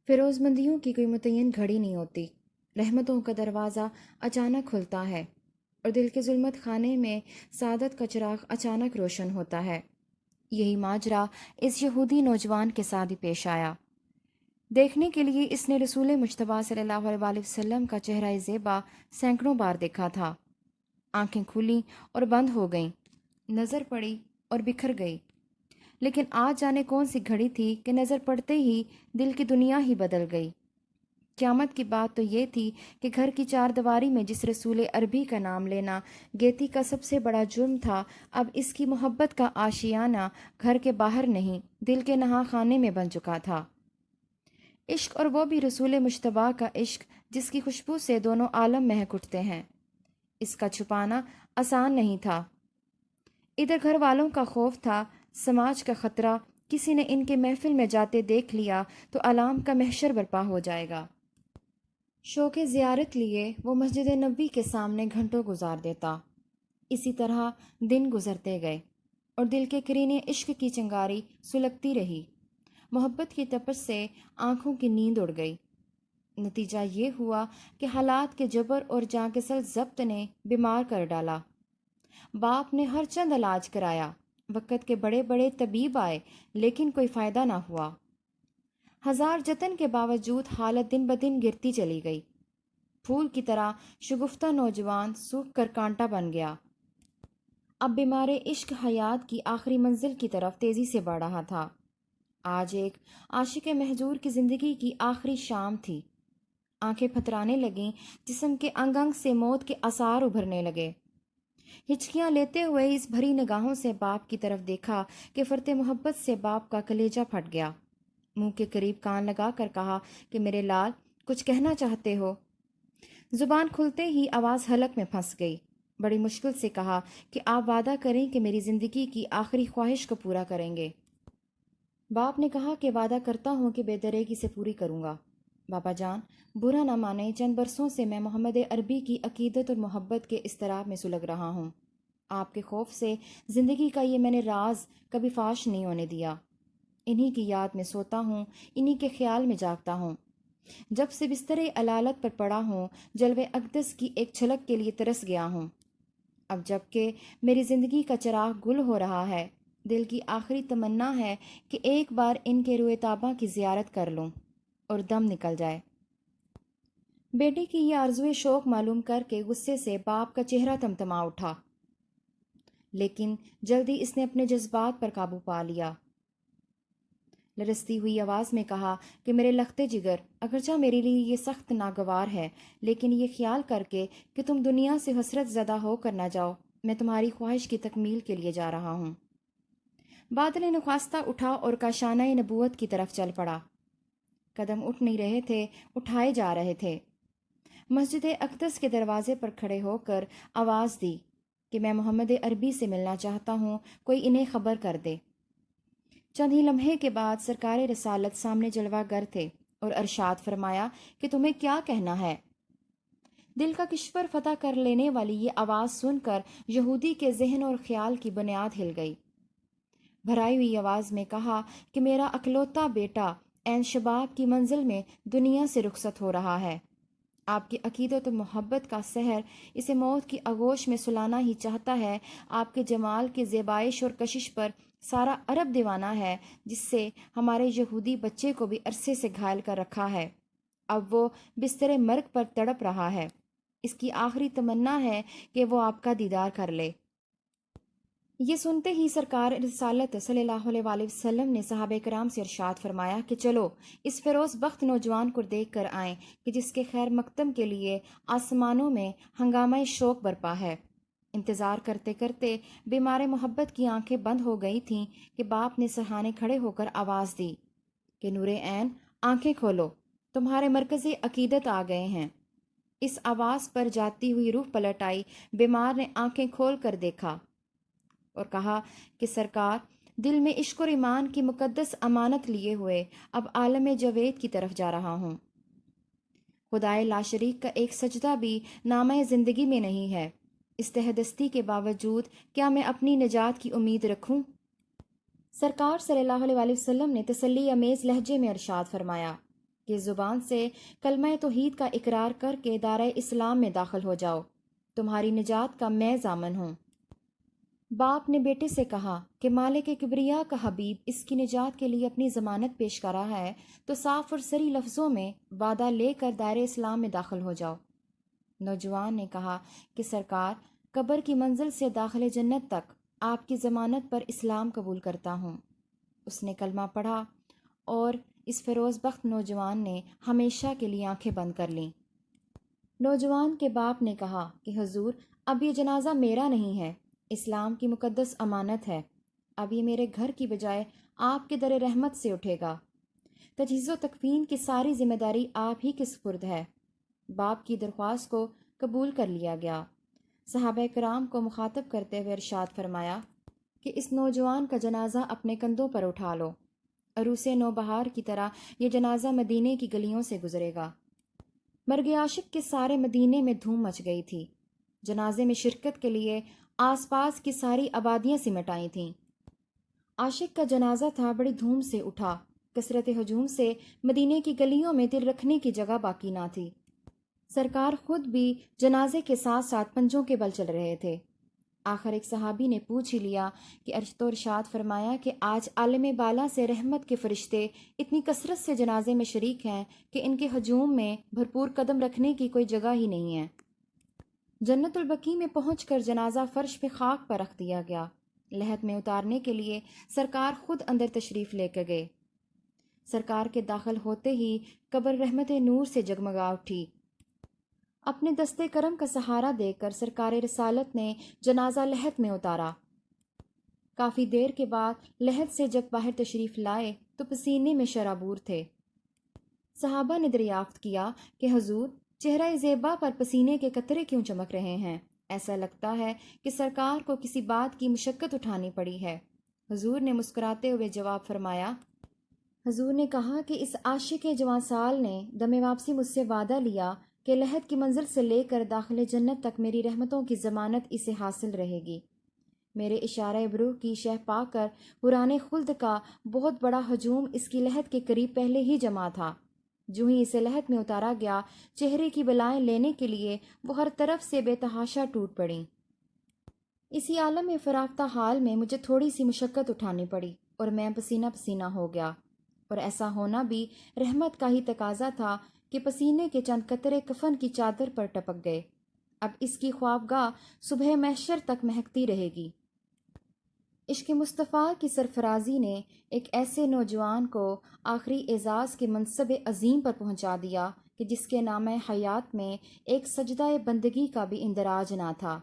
فیروز مندیوں کی کوئی متعین گھڑی نہیں ہوتی۔ رحمتوں کا دروازہ اچانک کھلتا ہے اور دل کے ظلمت خانے میں سعادت کا چراغ اچانک روشن ہوتا ہے۔ یہی ماجرا اس یہودی نوجوان کے ساتھ ہی پیش آیا۔ دیکھنے کے لیے اس نے رسول مجتبیٰ صلی اللہ علیہ وآلہ وسلم کا چہرہ زیبا سینکڑوں بار دیکھا تھا۔ آنکھیں کھلیں اور بند ہو گئیں، نظر پڑی اور بکھر گئی۔ لیکن آج جانے کون سی گھڑی تھی کہ نظر پڑتے ہی دل کی دنیا ہی بدل گئی۔ قیامت کی بات تو یہ تھی کہ گھر کی چار دیواری میں جس رسول عربی کا نام لینا گیتی کا سب سے بڑا جرم تھا، اب اس کی محبت کا آشیانہ گھر کے باہر نہیں، دل کے نہا خانے میں بن چکا تھا۔ عشق، اور وہ بھی رسول مجتبیٰ کا عشق جس کی خوشبو سے دونوں عالم مہک اٹھتے ہیں، اس کا چھپانا آسان نہیں تھا۔ ادھر گھر والوں کا خوف تھا، سماج کا خطرہ، کسی نے ان کے محفل میں جاتے دیکھ لیا تو علام کا محشر برپا ہو جائے گا۔ شوق زیارت لیے وہ مسجد نبوی کے سامنے گھنٹوں گزار دیتا۔ اسی طرح دن گزرتے گئے اور دل کے کرینے عشق کی چنگاری سلگتی رہی۔ محبت کی تپش سے آنکھوں کی نیند اڑ گئی۔ نتیجہ یہ ہوا کہ حالات کے جبر اور جاں کسل ضبط نے بیمار کر ڈالا۔ باپ نے ہر چند علاج کرایا، وقت کے بڑے بڑے طبیب آئے، لیکن کوئی فائدہ نہ ہوا۔ ہزار جتن کے باوجود حالت دن بدن گرتی چلی گئی۔ پھول کی طرح شگفتہ نوجوان سوکھ کر کانٹا بن گیا۔ اب بیمار عشق حیات کی آخری منزل کی طرف تیزی سے بڑھ رہا تھا۔ آج ایک عاشق مہجور کی زندگی کی آخری شام تھی۔ آنکھیں پھترانے لگیں، جسم کے انگ انگ سے موت کے آثار ابھرنے لگے۔ ہچکیاں لیتے ہوئے اس بھری نگاہوں سے باپ کی طرف دیکھا کہ فرط محبت سے باپ کا کلیجہ پھٹ گیا۔ منہ کے قریب کان لگا کر کہا کہ میرے لال، کچھ کہنا چاہتے ہو؟ زبان کھلتے ہی آواز حلق میں پھنس گئی۔ بڑی مشکل سے کہا کہ آپ وعدہ کریں کہ میری زندگی کی آخری خواہش کو پورا کریں گے۔ باپ نے کہا کہ وعدہ کرتا ہوں کہ بے دریغی سے پوری کروں گا۔ بابا جان، برا نہ مانیں، چند برسوں سے میں محمد عربی کی عقیدت اور محبت کے اضطراب میں سلگ رہا ہوں۔ آپ کے خوف سے زندگی کا یہ میں نے راز کبھی فاش نہیں ہونے دیا۔ انہی کی یاد میں سوتا ہوں، انہی کے خیال میں جاگتا ہوں۔ جب سے بستر علالت پر پڑا ہوں، جلوے اقدس کی ایک جھلک کے لیے ترس گیا ہوں۔ اب جب کہ میری زندگی کا چراغ گل ہو رہا ہے، دل کی آخری تمنا ہے کہ ایک بار ان کے روئے تاباں کی زیارت کر لوں اور دم نکل جائے۔ بیٹی کی یہ آرزوئے شوق معلوم کر کے غصے سے باپ کا چہرہ تمتما اٹھا، لیکن جلدی اس نے اپنے جذبات پر قابو پا لیا۔ لرزتی ہوئی آواز میں کہا کہ میرے لختے جگر، اگرچہ میرے لیے یہ سخت ناگوار ہے، لیکن یہ خیال کر کے کہ تم دنیا سے حسرت زدہ ہو کر نہ جاؤ، میں تمہاری خواہش کی تکمیل کے لیے جا رہا ہوں۔ بادل نخواستہ اٹھا اور کاشانہ نبوت کی طرف چل پڑا۔ قدم اٹھ نہیں رہے تھے، اٹھائے جا رہے تھے۔ مسجد اقدس کے دروازے پر کھڑے ہو کر آواز دی کہ میں محمد عربی سے ملنا چاہتا ہوں، کوئی انہیں خبر کر دے۔ چند ہی لمحے کے بعد سرکار رسالت سامنے جلوہ گر تھے اور ارشاد فرمایا کہ تمہیں کیا کہنا ہے؟ دل کا کشور فتح کر لینے والی یہ آواز سن کر یہودی کے ذہن اور خیال کی بنیاد ہل گئی۔ بھرائی ہوئی آواز میں کہا کہ میرا اکلوتا بیٹا عین شباب کی منزل میں دنیا سے رخصت ہو رہا ہے۔ آپ کی عقیدت و محبت کا سحر اسے موت کی آغوش میں سلانا ہی چاہتا ہے۔ آپ کے جمال کی زیبائش اور کشش پر سارا عرب دیوانہ ہے، جس سے ہمارے یہودی بچے کو بھی عرصے سے گھائل کر رکھا ہے۔ اب وہ بستر مرگ پر تڑپ رہا ہے۔ اس کی آخری تمنا ہے کہ وہ آپ کا دیدار کر لے۔ یہ سنتے ہی سرکار رسالت صلی اللہ علیہ وآلہ وسلم نے صحابہ کرام سے ارشاد فرمایا کہ چلو اس فیروز بخت نوجوان کو دیکھ کر آئیں کہ جس کے خیر مقدم کے لیے آسمانوں میں ہنگامہ شوق برپا ہے۔ انتظار کرتے کرتے بیمار محبت کی آنکھیں بند ہو گئی تھیں کہ باپ نے سرہانے کھڑے ہو کر آواز دی کہ نور عین، آنکھیں کھولو، تمہارے مرکز عقیدت آ گئے ہیں۔ اس آواز پر جاتی ہوئی روح پلٹ آئی۔ بیمار نے آنکھیں کھول کر دیکھا اور کہا کہ سرکار، دل میں عشق اور ایمان کی مقدس امانت لیے ہوئے اب عالم جاوید کی طرف جا رہا ہوں۔ خدائے لا شریک کا ایک سجدہ بھی نامہ زندگی میں نہیں ہے۔ اس تہدستی کے باوجود کیا میں اپنی نجات کی امید رکھوں؟ سرکار صلی اللہ علیہ وآلہ وسلم نے تسلی امیز لہجے میں ارشاد فرمایا کہ زبان سے کلمہ توحید کا اقرار کر کے دائرہ اسلام میں داخل ہو جاؤ، تمہاری نجات کا میں ضامن ہوں۔ باپ نے بیٹے سے کہا کہ مالک کبریا کا حبیب اس کی نجات کے لیے اپنی ضمانت پیش کر رہا ہے، تو صاف اور صریح لفظوں میں وعدہ لے کر دائرہ اسلام میں داخل ہو جاؤ۔ نوجوان نے کہا کہ سرکار، قبر کی منزل سے داخل جنت تک آپ کی ضمانت پر اسلام قبول کرتا ہوں۔ اس نے کلمہ پڑھا اور اس فیروز بخت نوجوان نے ہمیشہ کے لیے آنکھیں بند کر لیں۔ نوجوان کے باپ نے کہا کہ حضور، اب یہ جنازہ میرا نہیں ہے، اسلام کی مقدس امانت ہے، اب یہ میرے گھر کی بجائے آپ کے در رحمت سے اٹھے گا۔ تجہیز و تکفین کی ساری ذمہ داری آپ ہی کے سپرد ہے۔ باپ کی درخواست کو قبول کر لیا گیا۔ صحابہ کرام کو مخاطب کرتے ہوئے ارشاد فرمایا کہ اس نوجوان کا جنازہ اپنے کندھوں پر اٹھا لو، عروس نوبہار کی طرح یہ جنازہ مدینے کی گلیوں سے گزرے گا۔ مرگ عاشق کے سارے مدینے میں دھوم مچ گئی تھی۔ جنازے میں شرکت کے لیے آس پاس کی ساری آبادیاں سمٹ آئی تھیں۔ عاشق کا جنازہ تھا، بڑی دھوم سے اٹھا۔ کثرت ہجوم سے مدینے کی گلیوں میں دل رکھنے کی جگہ باقی نہ تھی۔ سرکار خود بھی جنازے کے ساتھ ساتھ پنجوں کے بل چل رہے تھے۔ آخر ایک صحابی نے پوچھ ہی لیا کہ ارشاد فرمایا کہ آج عالم بالا سے رحمت کے فرشتے اتنی کثرت سے جنازے میں شریک ہیں کہ ان کے ہجوم میں بھرپور قدم رکھنے کی کوئی جگہ ہی نہیں ہے۔ جنت البقیع میں پہنچ کر جنازہ فرش پہ خاک پر رکھ دیا گیا۔ لحد میں اتارنے کے لیے سرکار خود اندر تشریف لے کر گئے۔ سرکار کے داخل ہوتے ہی قبر رحمت نور سے جگمگا اٹھی۔ اپنے دستے کرم کا سہارا دے کر سرکار رسالت نے جنازہ لحد میں اتارا۔ کافی دیر کے بعد لحد سے جب باہر تشریف لائے تو پسینے میں شرابور تھے۔ صحابہ نے دریافت کیا کہ حضور، چہرہ زیبا پر پسینے کے قطرے کیوں چمک رہے ہیں؟ ایسا لگتا ہے کہ سرکار کو کسی بات کی مشقت اٹھانی پڑی ہے۔ حضور نے مسکراتے ہوئے جواب فرمایا، حضور نے کہا کہ اس عاشق جوان سال نے دم واپسی مجھ سے وعدہ لیا کہ لحد کی منزل سے لے کر داخل جنت تک میری رحمتوں کی ضمانت اسے حاصل رہے گی۔ میرے اشارہ بروح کی شہ پا کر حوران خلد کا بہت بڑا ہجوم اس کی لحد کے قریب پہلے ہی جمع تھا۔ جو ہی اسے لحد میں اتارا گیا، چہرے کی بلائیں لینے کے لیے وہ ہر طرف سے بے تحاشا ٹوٹ پڑیں۔ اسی عالم فرافتہ حال میں مجھے تھوڑی سی مشقت اٹھانی پڑی اور میں پسینہ پسینہ ہو گیا، اور ایسا ہونا بھی رحمت کا ہی تقاضا تھا کہ پسینے کے چند قطرے کفن کی چادر پر ٹپک گئے۔ اب اس کی خوابگاہ صبح محشر تک مہکتی رہے گی۔ عشق مصطفیٰ کی سرفرازی نے ایک ایسے نوجوان کو آخری اعزاز کے منصب عظیم پر پہنچا دیا کہ جس کے نام حیات میں ایک سجدہ بندگی کا بھی اندراج نہ تھا۔